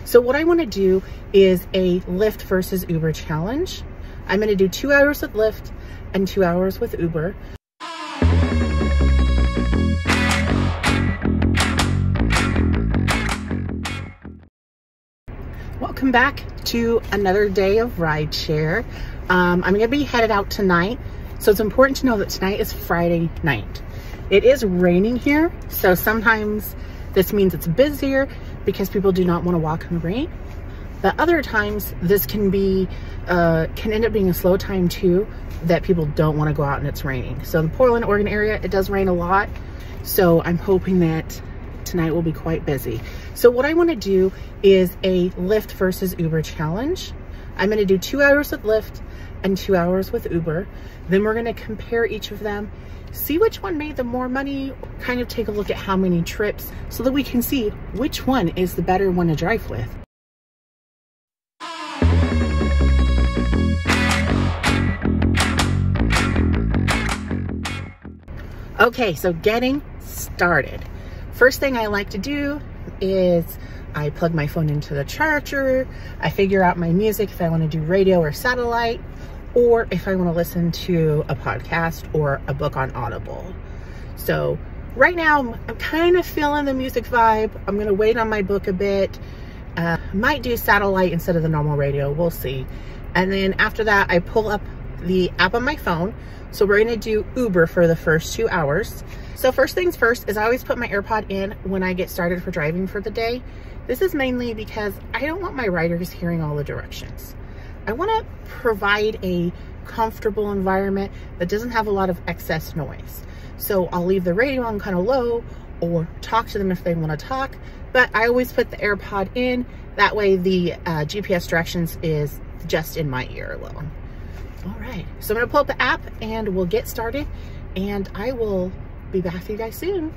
So what I want to do is a Lyft versus Uber challenge. I'm going to do 2 hours with Lyft and 2 hours with Uber. Welcome back to another day of rideshare. I'm going to be headed out tonight. So it's important to know that tonight is Friday night. It is raining here, so sometimes this means it's busier because people do not want to walk in the rain. But other times this can end up being a slow time too, that people don't want to go out and it's raining. So in the Portland, Oregon area, it does rain a lot. So I'm hoping that tonight will be quite busy. So what I want to do is a Lyft versus Uber challenge. I'm going to do 2 hours with Lyft and 2 hours with Uber. Then we're going to compare each of them, see which one made the more money, kind of take a look at how many trips so that we can see which one is the better one to drive with. Okay, so getting started. First thing I like to do is I plug my phone into the charger. I figure out my music if I want to do radio or satellite, or if I want to listen to a podcast or a book on Audible. So right now I'm kind of feeling the music vibe. I'm going to wait on my book a bit. Might do satellite instead of the normal radio. We'll see. And then after that, I pull up the app on my phone. So we're going to do Uber for the first 2 hours. So first things first is I always put my AirPod in when I get started for driving for the day. This is mainly because I don't want my riders hearing all the directions. I want to provide a comfortable environment that doesn't have a lot of excess noise. So I'll leave the radio on kind of low or talk to them if they want to talk, but I always put the AirPod in. That way the GPS directions is just in my ear alone. All right, so I'm gonna pull up the app and we'll get started, and I will be back with you guys soon.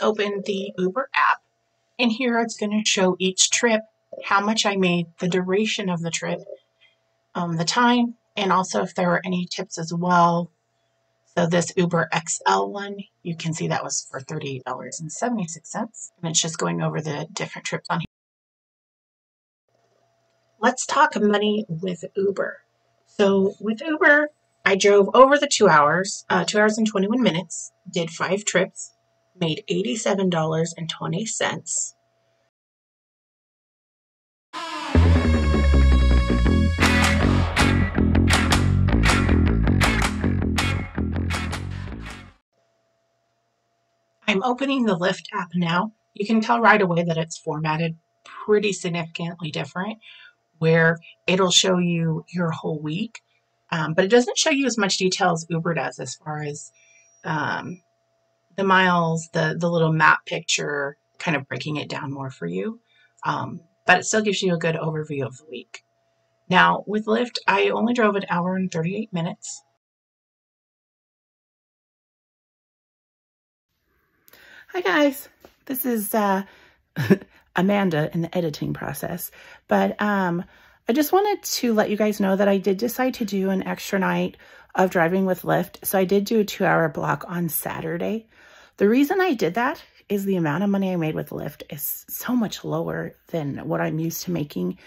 open the Uber app, and here it's going to show each trip, how much I made, the duration of the trip, the time, and also if there were any tips as well. So this Uber XL one, you can see that was for $38.76, and it's just going over the different trips on here. Let's talk money with Uber. So with Uber, I drove over the 2 hours, 2 hours and 21 minutes, did 5 trips, made $87.20. I'm opening the Lyft app now. You can tell right away that it's formatted pretty significantly different, where it'll show you your whole week, but it doesn't show you as much detail as Uber does as far as the miles, the little map picture, kind of breaking it down more for you. But it still gives you a good overview of the week. Now, with Lyft, I only drove an hour and 38 minutes. Hi guys, this is Amanda in the editing process, but I just wanted to let you guys know that I did decide to do an extra night of driving with Lyft. So I did do a 2-hour block on Saturday. The reason I did that is the amount of money I made with Lyft is so much lower than what I'm used to making.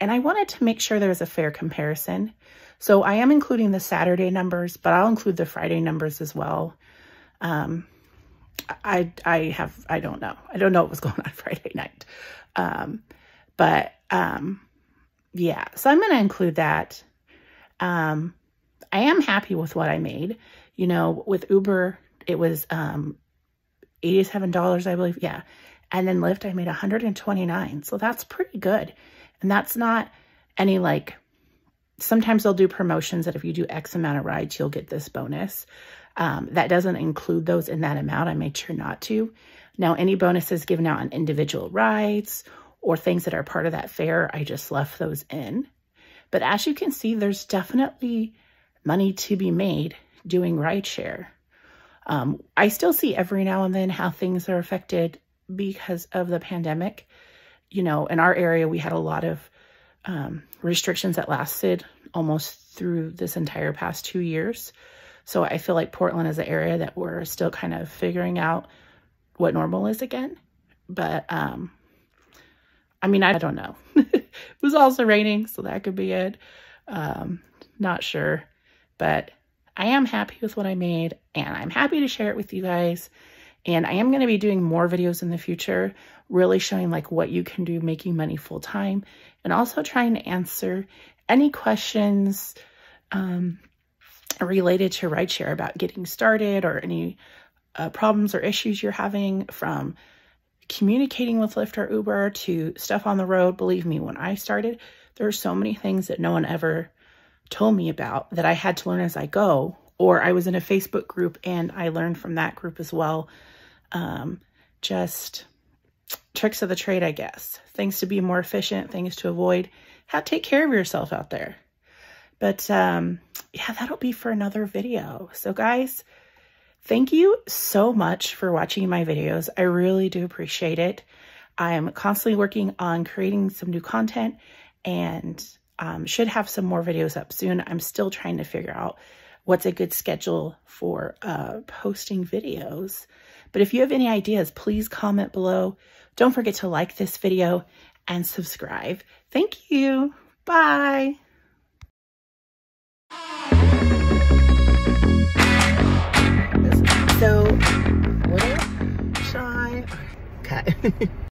And I wanted to make sure there's a fair comparison. So I am including the Saturday numbers, but I'll include the Friday numbers as well. I don't know. I don't know what was going on Friday night. Yeah, so I'm going to include that. I am happy with what I made. You know, with Uber, it was $87, I believe. Yeah. And then Lyft, I made $129. So that's pretty good. And that's not any like, sometimes they'll do promotions that if you do X amount of rides, you'll get this bonus. That doesn't include those in that amount. I made sure not to. Now, any bonuses given out on individual rides or things that are part of that fare, I just left those in. But as you can see, there's definitely money to be made doing rideshare. I still see every now and then how things are affected because of the pandemic. You know, in our area, we had a lot of restrictions that lasted almost through this entire past 2 years. So I feel like Portland is an area that we're still kind of figuring out what normal is again. But, I mean, I don't know. It was also raining, so that could be it. Not sure. But I am happy with what I made, and I'm happy to share it with you guys. And I am going to be doing more videos in the future, really showing like what you can do making money full time, and also trying to answer any questions, related to rideshare about getting started or any problems or issues you're having from communicating with Lyft or Uber to stuff on the road. Believe me, when I started, there are so many things that no one ever told me about that I had to learn as I go, or I was in a Facebook group and I learned from that group as well. Just tricks of the trade, I guess. Things to be more efficient, things to avoid, how to take care of yourself out there. But yeah, that'll be for another video. So guys, thank you so much for watching my videos. I really do appreciate it. I am constantly working on creating some new content and should have some more videos up soon. I'm still trying to figure out what's a good schedule for posting videos. But if you have any ideas, please comment below. Don't forget to like this video and subscribe. Thank you. Bye. So, what else? Shy. Okay.